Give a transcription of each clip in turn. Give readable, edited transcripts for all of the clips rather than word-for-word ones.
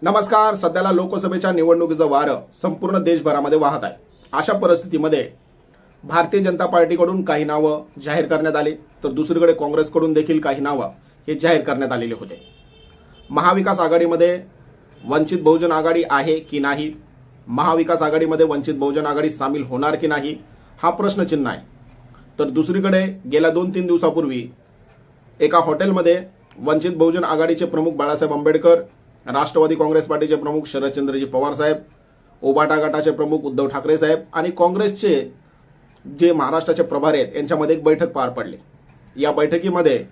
नमस्कार. सध्याला लोकसभेच्या निवडणुकीचं वारं संपूर्ण देशभरामध्ये वाहत आहे. अशा परिस्थितीमध्ये भारतीय जनता पार्टीकडून काही नावं जाहीर करण्यात आली, तर दुसरीकडे काँग्रेसकडून देखील काही नावं हे जाहीर करण्यात आलेले होते. महाविकास आघाडीमध्ये वंचित बहुजन आघाडी आहे की नाही, महाविकास आघाडीमध्ये वंचित बहुजन आघाडी सामील होणार की नाही, हा प्रश्नचिन्ह आहे. तर दुसरीकडे गेल्या 2-3 दिवसापूर्वी एका हॉटेलमध्ये वंचित बहुजन आघाडीचे प्रमुख बाळासाहेब आंबेडकर, राष्ट्रवादी काँग्रेस पार्टीचे प्रमुख शरदचंद्रजी पवार साहेब, उबाटा गटाचे प्रमुख उद्धव ठाकरे साहेब आणि काँग्रेसचे जे महाराष्ट्राचे प्रभारी आहेत यांच्यामध्ये एक बैठक पार पडली. या बैठकीमध्ये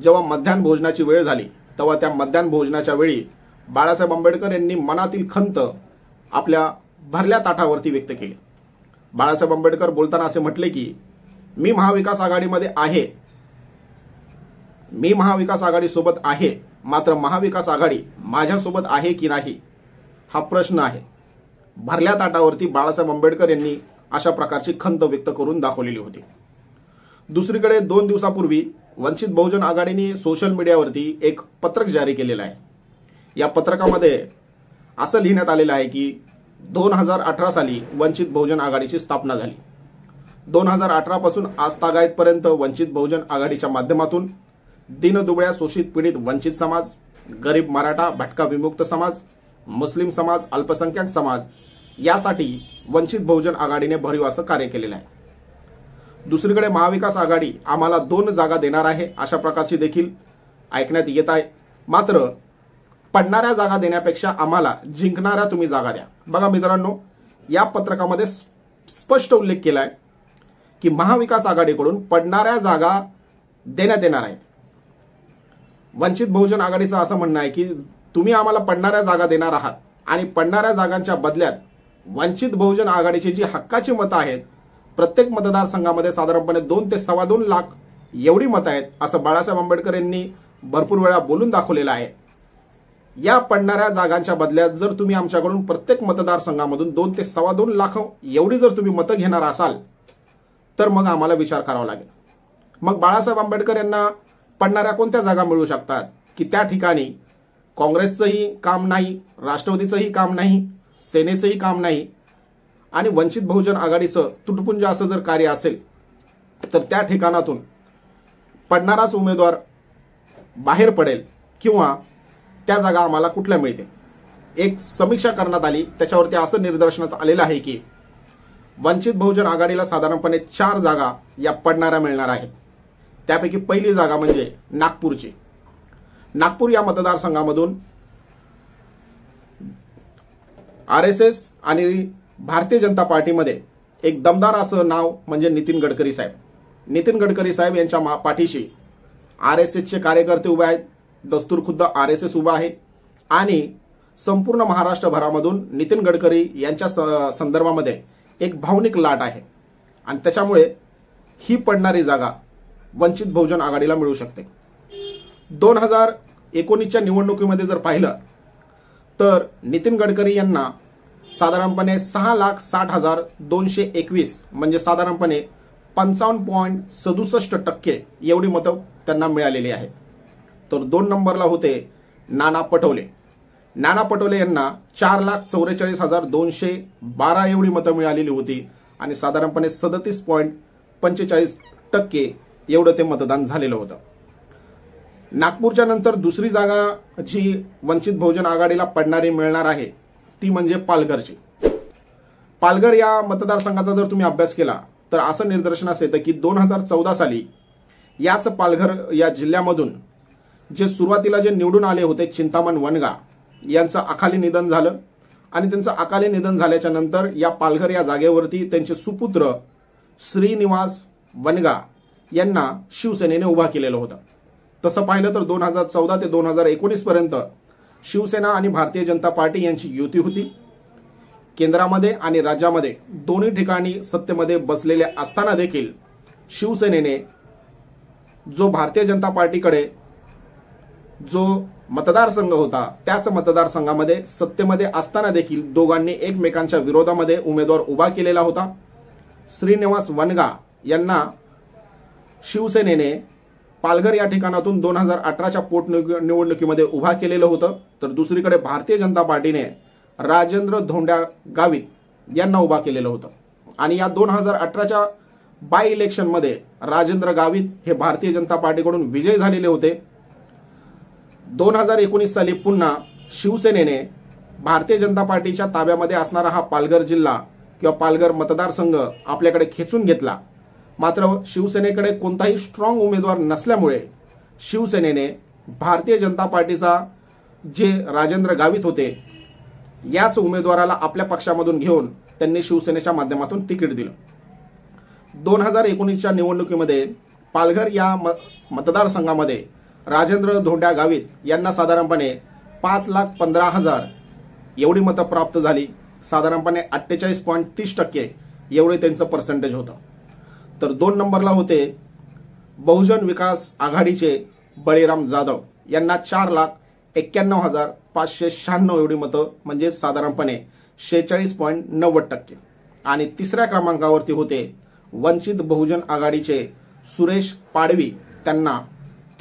जेव्हा मध्याह्न भोजनाची वेळ झाली तेव्हा त्या मध्याह्न भोजनाच्या वेळी बाळासाहेब आंबेडकर यांनी मनातील खंत आपल्या भरल्या ताटावरती व्यक्त केली. बाळासाहेब आंबेडकर बोलताना असे म्हटले की मी महाविकास आघाडीमध्ये आहे, मी महाविकास आघाडी सोबत आहे, मात्र महाविकास आघाडी माझ्यासोबत आहे की नाही हा प्रश्न आहे. भरल्या ताटावरती बाळासाहेब आंबेडकर यांनी अशा प्रकारची खंत व्यक्त करून दाखवलेली होती. दुसरीकडे 2 दिवसापूर्वी वंचित बहुजन आघाडीने सोशल मीडियावरती एक पत्रक जारी केलेलं आहे. या पत्रकामध्ये असं लिहिण्यात आलेलं आहे की 2018 साली वंचित बहुजन आघाडीची स्थापना झाली. 2018 पासून आजतागायतपर्यंत वंचित बहुजन आघाडीच्या माध्यमातून दीनदुबळ्या शोषित पीडित वंचित समाज, गरीब मराठा भटका विमुक्त समाज, मुस्लिम समाज, अल्पसंख्याक समाज यासाठी वंचित बहुजन आघाडीने भरीव असं कार्य केलेलं आहे. दुसरीकडे महाविकास आघाडी आम्हाला 2 जागा देणार आहे अशा प्रकारची देखील ऐकण्यात येत आहे. मात्र पडणाऱ्या जागा देण्यापेक्षा आम्हाला जिंकणाऱ्या तुम्ही जागा द्या. बघा मित्रांनो, या पत्रकामध्ये स्पष्ट उल्लेख केला आहे की महाविकास आघाडीकडून पडणाऱ्या जागा देण्यात येणार आहेत. वंचित बहुजन आघाडीचं असं म्हणणं आहे की तुम्ही आम्हाला पडणाऱ्या जागा देणार आहात आणि पडणाऱ्या जागांच्या बदल्यात वंचित बहुजन आघाडीची जी हक्काची मतं आहेत, प्रत्येक मतदारसंघामध्ये साधारणपणे 2 ते 2.25 लाख एवढी मतं आहेत असं बाळासाहेब आंबेडकर यांनी भरपूर वेळा बोलून दाखवलेलं आहे. या पडणाऱ्या जागांच्या बदल्यात जर तुम्ही आमच्याकडून प्रत्येक मतदारसंघामधून 2 ते 2.25 लाख एवढी जर तुम्ही मतं घेणार असाल तर मग आम्हाला विचार करावा लागेल. मग बाळासाहेब आंबेडकर यांना पडणाऱ्या कोणत्या जागा मिळू शकतात की त्या ठिकाणी काँग्रेसचंही काम नाही, राष्ट्रवादीचंही काम नाही, सेनेचंही काम नाही आणि वंचित बहुजन आघाडीचं तुटपुंज असं जर कार्य असेल तर त्या ठिकाणातून पडणाराच उमेदवार बाहेर पडेल किंवा त्या जागा आम्हाला कुठल्या मिळतील. एक समीक्षा करण्यात आली, त्याच्यावरती असं निदर्शनास आलेलं आहे की वंचित बहुजन आघाडीला साधारणपणे 4 जागा या पडणाऱ्या मिळणार आहेत. त्यापैकी पहिली जागा म्हणजे नागपूरची. नागपूर या मतदारसंघामधून आरएसएस आणि भारतीय जनता पार्टीमध्ये एक दमदार असं नाव म्हणजे नितीन गडकरी साहेब. नितीन गडकरी साहेब यांच्या पाठीशी आरएसएसचे कार्यकर्ते उभे आहेत, दस्तूर खुद्द आरएसएस उभा आहे आणि संपूर्ण महाराष्ट्रभरामधून नितीन गडकरी यांच्या संदर्भामध्ये एक भावनिक लाट आहे आणि त्याच्यामुळे ही पडणारी जागा वंचित बहुजन आघाडीला मिळू शकते. 2019च्या निवडणुकीमध्ये जर पाहिलं तर नितीन गडकरी यांना साधारणपणे 6,60,221 म्हणजे साधारणपणे 55.67% एवढी मतं त्यांना मिळालेली आहेत. तर 2 नंबरला होते नाना पटोले. नाना पटोले यांना 4,44,212 एवढी मतं मिळालेली होती आणि साधारणपणे 37.45% एवढं ते मतदान झालेलं होतं. नागपूरच्या नंतर दुसरी जागा जी वंचित बहुजन आघाडीला पडणारी मिळणार आहे ती म्हणजे पालघरची. पालघर या मतदारसंघाचा जर तुम्ही अभ्यास केला तर असं निदर्शनास येतं की 2014 साली याच पालघर या जिल्ह्यामधून जे सुरुवातीला जे निवडून आले होते चिंतामण वनगा यांचं अकाली निधन झालं आणि त्यांचं अकाली निधन झाल्याच्या नंतर या पालघर या जागेवरती त्यांचे सुपुत्र श्रीनिवास वनगा यांना शिवसेनेने उभा केलेलं होतं. तसं पाहिलं तर 2014 ते 2019 पर्यंत शिवसेना आणि भारतीय जनता पार्टी यांची युती होती. केंद्रामध्ये आणि राज्यामध्ये दोन्ही ठिकाणी सत्तेमध्ये बसलेले असताना देखील शिवसेनेने जो भारतीय जनता पार्टीकडे जो मतदारसंघ होता त्याच मतदारसंघामध्ये सत्तेमध्ये असताना देखील दोघांनी एकमेकांच्या विरोधामध्ये उमेदवार उभा केलेला होता. श्रीनिवास वनगा यांना शिवसेनेने पालघर या ठिकाणातून 2018च्या पोटनिवडणुकीमध्ये उभा केलेलं होतं, तर दुसरीकडे भारतीय जनता पार्टीने राजेंद्र धोंड्या गावित यांना उभा केलेलं होतं. आणि या 2018च्या बाय इलेक्शनमध्ये राजेंद्र गावित हे भारतीय जनता पार्टीकडून विजयी झालेले होते. 2019 साली पुन्हा शिवसेनेने भारतीय जनता पार्टीच्या ताब्यामध्ये असणारा हा पालघर जिल्हा किंवा पालघर मतदारसंघ आपल्याकडे खेचून घेतला. मात्र शिवसेनेकडे कोणताही स्ट्रॉंग उमेदवार नसल्यामुळे शिवसेनेने भारतीय जनता पार्टीचा जे राजेंद्र गावित होते याच उमेदवाराला आपल्या पक्षामधून घेऊन त्यांनी शिवसेनेच्या माध्यमातून तिकीट दिलं. 2019च्या निवडणुकीमध्ये पालघर या मतदारसंघामध्ये राजेंद्र धोंड्या गावित यांना साधारणपणे 5,15,000 एवढी मतं प्राप्त झाली. साधारणपणे 48.30% एवढे त्यांचं पर्सेंटेज होतं. तर 2 नंबरला होते बहुजन विकास आघाडीचे बळीराम जाधव यांना 4,91,596 एवढी मतं, म्हणजे साधारणपणे 46.90%. आणि तिसऱ्या क्रमांकावरती होते वंचित बहुजन आघाडीचे सुरेश पाडवी, त्यांना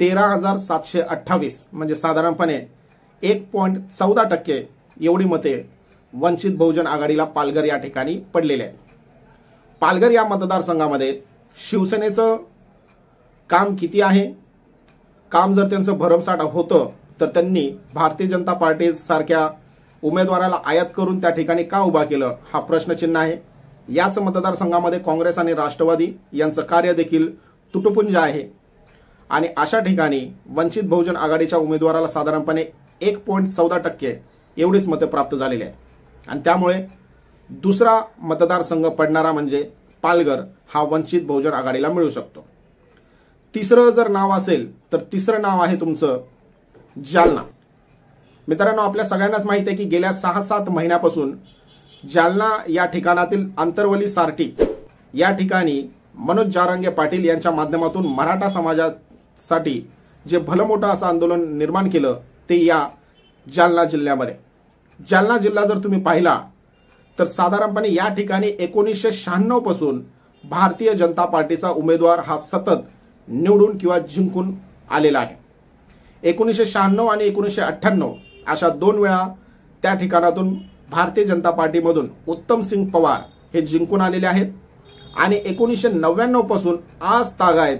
13,728 म्हणजे साधारणपणे 1.14% एवढी मते वंचित बहुजन आघाडीला पालघर या ठिकाणी पडलेले आहेत. पालघर या मतदारसंघामध्ये शिवसेनेचं काम किती आहे? काम जर त्यांचं भरमसाठ होतं तर त्यांनी भारतीय जनता पार्टी सारख्या उमेदवाराला आयात करून त्या ठिकाणी का उभा केलं, हा प्रश्नचिन्ह आहे. याच मतदारसंघामध्ये काँग्रेस आणि राष्ट्रवादी यांचं कार्य देखील तुटपुंज आहे. आणि अशा ठिकाणी वंचित बहुजन आघाडीच्या उमेदवाराला साधारणपणे 1.14% एवढीच मते प्राप्त झालेली आहेत. आणि त्यामुळे दुसरा मतदारसंघ पडणारा म्हणजे पालघर हा वंचित बहुजन आघाडीला मिळू शकतो. तिसरं जर नाव असेल तर तिसरं नाव आहे तुमचं जालना. मित्रांनो, आपल्या सगळ्यांनाच माहिती आहे की गेल्या 6-7 महिन्यापासून जालना या ठिकाणातील आंतरवली सारटी या ठिकाणी मनोज जारंगे पाटील यांच्या माध्यमातून मराठा समाजासाठी जे भलं मोठं असं आंदोलन निर्माण केलं ते या जालना जिल्ह्यामध्ये. जालना जिल्हा जर तुम्ही पाहिला तर साधारणपणे या ठिकाणी 1996 पासून भारतीय जनता पार्टीचा उमेदवार हा सतत निवडून किंवा जिंकून आलेला आहे. 1996 आणि 1998 अशा 2 वेळा त्या ठिकाणातून भारतीय जनता पार्टीमधून उत्तम सिंग पवार हे जिंकून आलेले आहेत. आणि 1999 पासून आज तागायत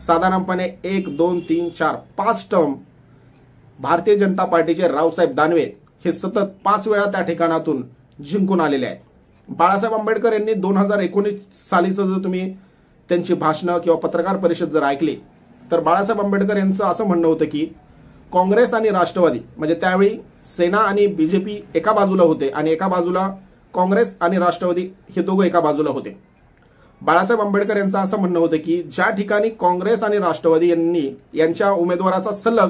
साधारणपणे 1, 2, 3, 4, 5 टर्म भारतीय जनता पार्टीचे रावसाहेब दानवे हे सतत 5 वेळा त्या ठिकाणातून जिंकून आलेले आहेत. बाळासाहेब आंबेडकर यांनी 2019 सालीचं जर तुम्ही त्यांची भाषणं किंवा पत्रकार परिषद जर ऐकली तर बाळासाहेब आंबेडकर यांचं असं म्हणणं होतं की काँग्रेस आणि राष्ट्रवादी म्हणजे त्यावेळी सेना आणि बीजेपी एका बाजूला होते आणि एका बाजूला काँग्रेस आणि राष्ट्रवादी हे दोघं एका बाजूला होते. बाळासाहेब आंबेडकर यांचं असं म्हणणं होतं की ज्या ठिकाणी काँग्रेस आणि राष्ट्रवादी यांच्या उमेदवाराचा सलग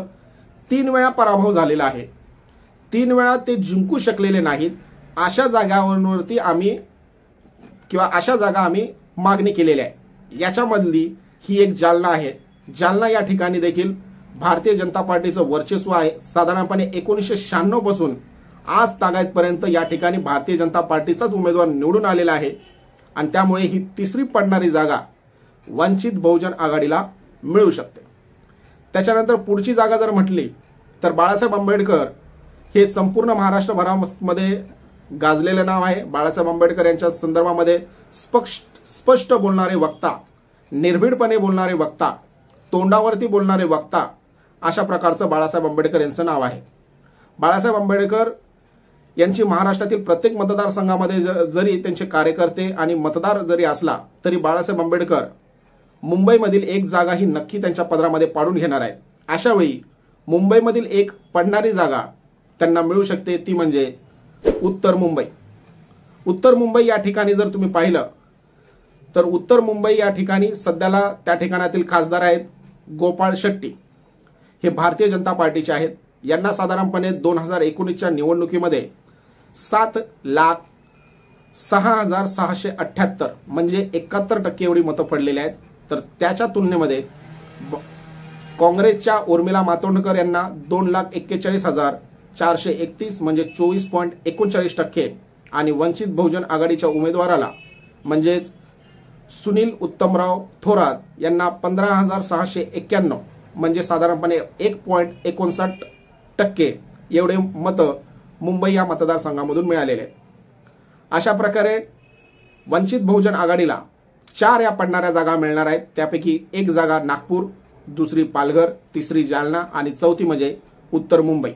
3 वेळा पराभव झालेला आहे, 3 वेळा ते जिंकू शकलेले नाहीत, अशा जागांवरती अशा जागा आम्ही मागणी केलेल्या आहे. याच्यामधली ही एक जालना आहे. जालना या ठिकाणी देखील भारतीय जनता पार्टीचं वर्चस्व आहे. साधारणपणे 1996 पासून आज तागायतपर्यंत या ठिकाणी भारतीय जनता पार्टीचाच उमेदवार निवडून आलेला आहे. आणि त्यामुळे ही तिसरी पडणारी जागा वंचित बहुजन आघाडीला मिळू शकते. त्याच्यानंतर पुढची जागा जर म्हटली तर बाळासाहेब आंबेडकर हे संपूर्ण महाराष्ट्रभरामध्ये गाजलेलं नाव आहे. बाळासाहेब आंबेडकर यांच्या संदर्भामध्ये स्पष्ट बोलणारे वक्ता, निर्भीडपणे बोलणारे वक्ता, तोंडावरती बोलणारे वक्ता, अशा प्रकारचं बाळासाहेब आंबेडकर यांचं नाव आहे. बाळासाहेब आंबेडकर यांची महाराष्ट्रातील प्रत्येक मतदारसंघामध्ये जरी त्यांचे कार्यकर्ते आणि मतदार जरी असला तरी बाळासाहेब आंबेडकर मुंबईमधील एक जागा ही नक्की त्यांच्या पदरामध्ये पाडून घेणार आहेत. अशा वेळी मुंबईमधील एक पडणारी जागा त्यांना मिळू शकते, ती म्हणजे उत्तर मुंबई. उत्तर मुंबई या ठिकाणी जर तुम्ही पाहिलं तर उत्तर मुंबई या ठिकाणी सध्याला त्या ठिकाणातील खासदार आहेत गोपाळ शेट्टी. हे भारतीय जनता पार्टीचे आहेत. यांना साधारणपणे 2019च्या निवडणुकीमध्ये 7,06,678 म्हणजे 71% एवढी मतं पडलेली आहेत. तर त्याच्या तुलनेमध्ये काँग्रेसच्या उर्मिला मातोंडकर यांना 2,41,431 म्हणजे 24.39% आणि वंचित बहुजन आघाडीच्या उमेदवाराला म्हणजेच सुनील उत्तमराव थोरात यांना 15,691 म्हणजे साधारणपणे 1.59% एवढे मतं मुंबई या मतदारसंघामधून मिळालेले आहेत. अशा प्रकारे वंचित बहुजन आघाडीला 4 या पडणाऱ्या जागा मिळणार आहेत. त्यापैकी 1 जागा नागपूर, दुसरी पालघर, तिसरी जालना आणि चौथी म्हणजे उत्तर मुंबई.